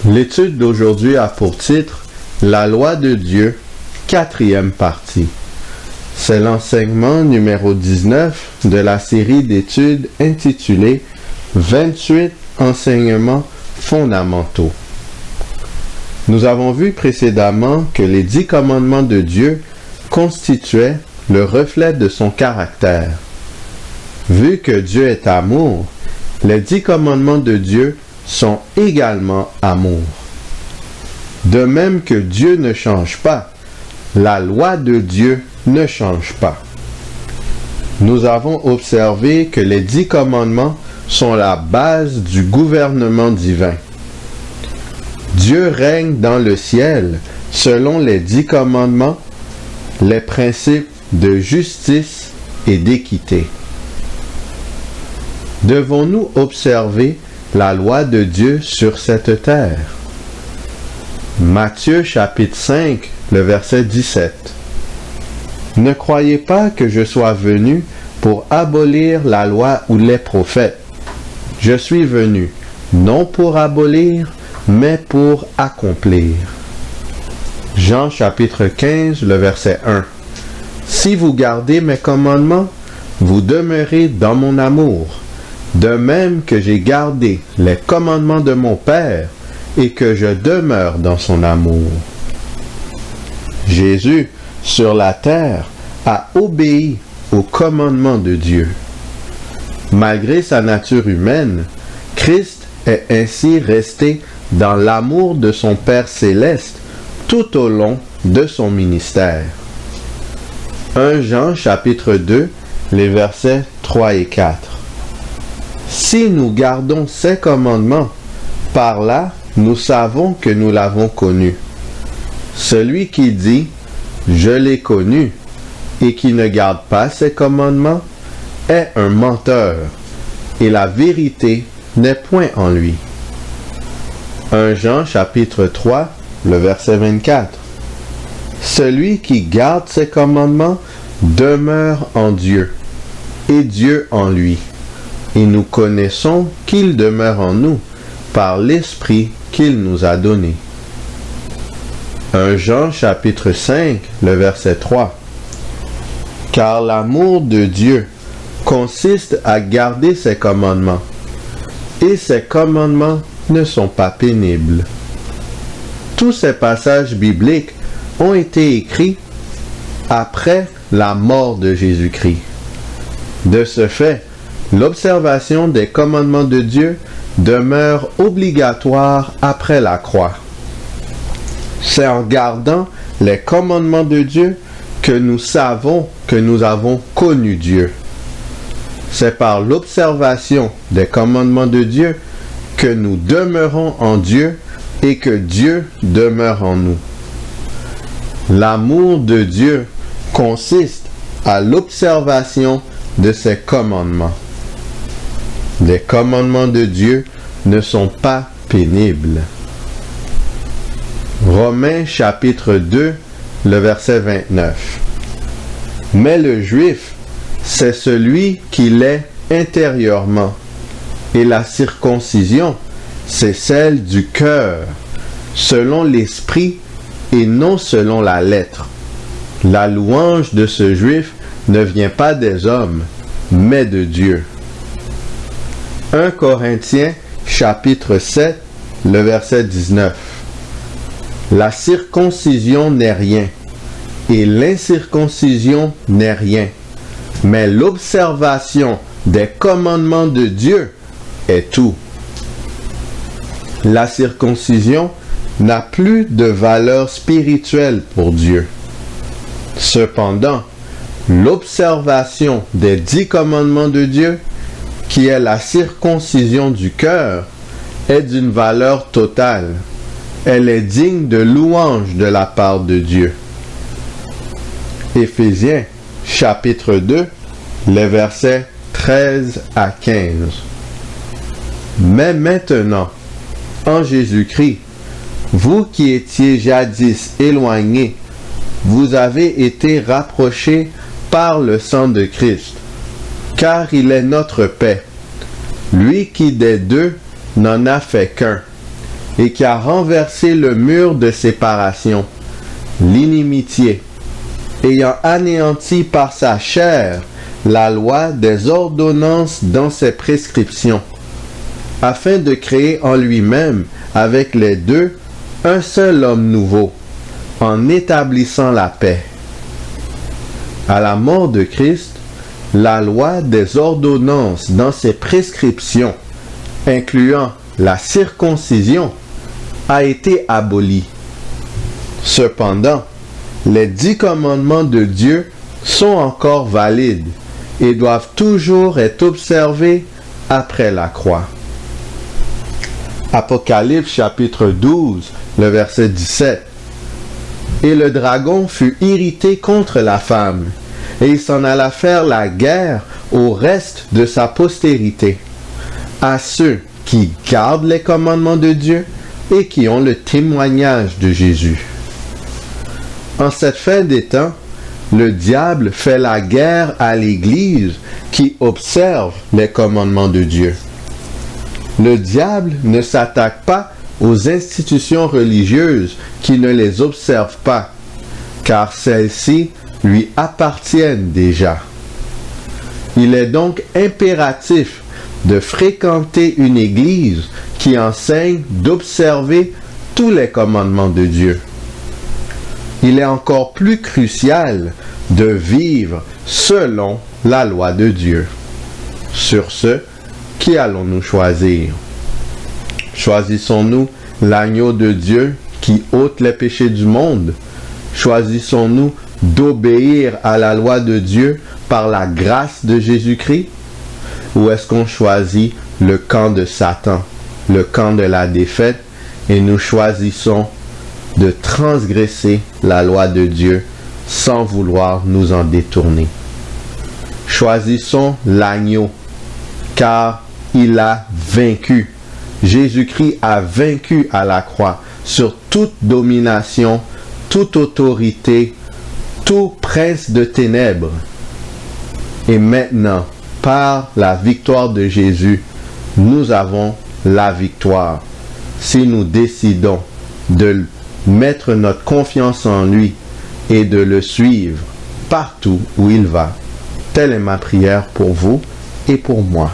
L'étude d'aujourd'hui a pour titre « La loi de Dieu », 4e partie. C'est l'enseignement numéro 19 de la série d'études intitulée « 28 enseignements fondamentaux ». Nous avons vu précédemment que les 10 commandements de Dieu constituaient le reflet de son caractère. Vu que Dieu est amour, les 10 commandements de Dieu sont également amour. De même que Dieu ne change pas, la loi de Dieu ne change pas. Nous avons observé que les 10 commandements sont la base du gouvernement divin. Dieu règne dans le ciel selon les 10 commandements, les principes de justice et d'équité. Devons-nous observer la loi de Dieu sur cette terre? Matthieu chapitre 5, le verset 17. Ne croyez pas que je sois venu pour abolir la loi ou les prophètes. Je suis venu non pour abolir, mais pour accomplir. Jean chapitre 15, le verset 1. Si vous gardez mes commandements, vous demeurez dans mon amour, de même que j'ai gardé les commandements de mon Père et que je demeure dans son amour. Jésus, sur la terre, a obéi aux commandements de Dieu. Malgré sa nature humaine, Christ est ainsi resté dans l'amour de son Père céleste tout au long de son ministère. 1 Jean chapitre 2, les versets 3 et 4. Si nous gardons ses commandements, par là nous savons que nous l'avons connu. Celui qui dit « Je l'ai connu » et qui ne garde pas ses commandements est un menteur, et la vérité n'est point en lui. 1 Jean chapitre 3, le verset 24. Celui qui garde ses commandements demeure en Dieu, et Dieu en lui. Et nous connaissons qu'il demeure en nous par l'Esprit qu'il nous a donné. 1 Jean chapitre 5, le verset 3. Car l'amour de Dieu consiste à garder ses commandements, et ses commandements ne sont pas pénibles. Tous ces passages bibliques ont été écrits après la mort de Jésus-Christ. De ce fait, l'observation des commandements de Dieu demeure obligatoire après la croix. C'est en gardant les commandements de Dieu que nous savons que nous avons connu Dieu. C'est par l'observation des commandements de Dieu que nous demeurons en Dieu et que Dieu demeure en nous. L'amour de Dieu consiste à l'observation de ses commandements. Les commandements de Dieu ne sont pas pénibles. Romains chapitre 2, le verset 29. Mais le Juif, c'est celui qui l'est intérieurement, et la circoncision, c'est celle du cœur, selon l'esprit et non selon la lettre. La louange de ce Juif ne vient pas des hommes, mais de Dieu. 1 Corinthiens chapitre 7, le verset 19. La circoncision n'est rien, et l'incirconcision n'est rien, mais l'observation des commandements de Dieu est tout. La circoncision n'a plus de valeur spirituelle pour Dieu. Cependant, l'observation des 10 commandements de Dieu, qui est la circoncision du cœur, est d'une valeur totale. Elle est digne de louange de la part de Dieu. Éphésiens, chapitre 2, les versets 13 à 15. Mais maintenant, en Jésus-Christ, vous qui étiez jadis éloignés, vous avez été rapprochés par le sang de Christ, car il est notre paix, lui qui des deux n'en a fait qu'un, et qui a renversé le mur de séparation, l'inimitié, ayant anéanti par sa chair la loi des ordonnances dans ses prescriptions, afin de créer en lui-même, avec les deux, un seul homme nouveau, en établissant la paix. À la mort de Christ, la loi des ordonnances dans ses prescriptions, incluant la circoncision, a été abolie. Cependant, les 10 commandements de Dieu sont encore valides et doivent toujours être observés après la croix. Apocalypse chapitre 12, le verset 17. Et le dragon fut irrité contre la femme, et il s'en alla faire la guerre au reste de sa postérité, à ceux qui gardent les commandements de Dieu et qui ont le témoignage de Jésus. En cette fin des temps, le diable fait la guerre à l'Église qui observe les commandements de Dieu. Le diable ne s'attaque pas aux institutions religieuses qui ne les observent pas, car celles-ci lui appartiennent déjà. Il est donc impératif de fréquenter une église qui enseigne d'observer tous les commandements de Dieu. Il est encore plus crucial de vivre selon la loi de Dieu. Sur ce, qui allons-nous choisir? Choisissons-nous l'agneau de Dieu qui ôte les péchés du monde? Choisissons-nous d'obéir à la loi de Dieu par la grâce de Jésus-Christ? Ou est-ce qu'on choisit le camp de Satan, le camp de la défaite, et nous choisissons de transgresser la loi de Dieu sans vouloir nous en détourner? Choisissons l'agneau, car il a vaincu. Jésus-Christ a vaincu à la croix sur toute domination, toute autorité, tout prince de ténèbres. Et maintenant, par la victoire de Jésus, nous avons la victoire. Si nous décidons de mettre notre confiance en lui et de le suivre partout où il va. Telle est ma prière pour vous et pour moi.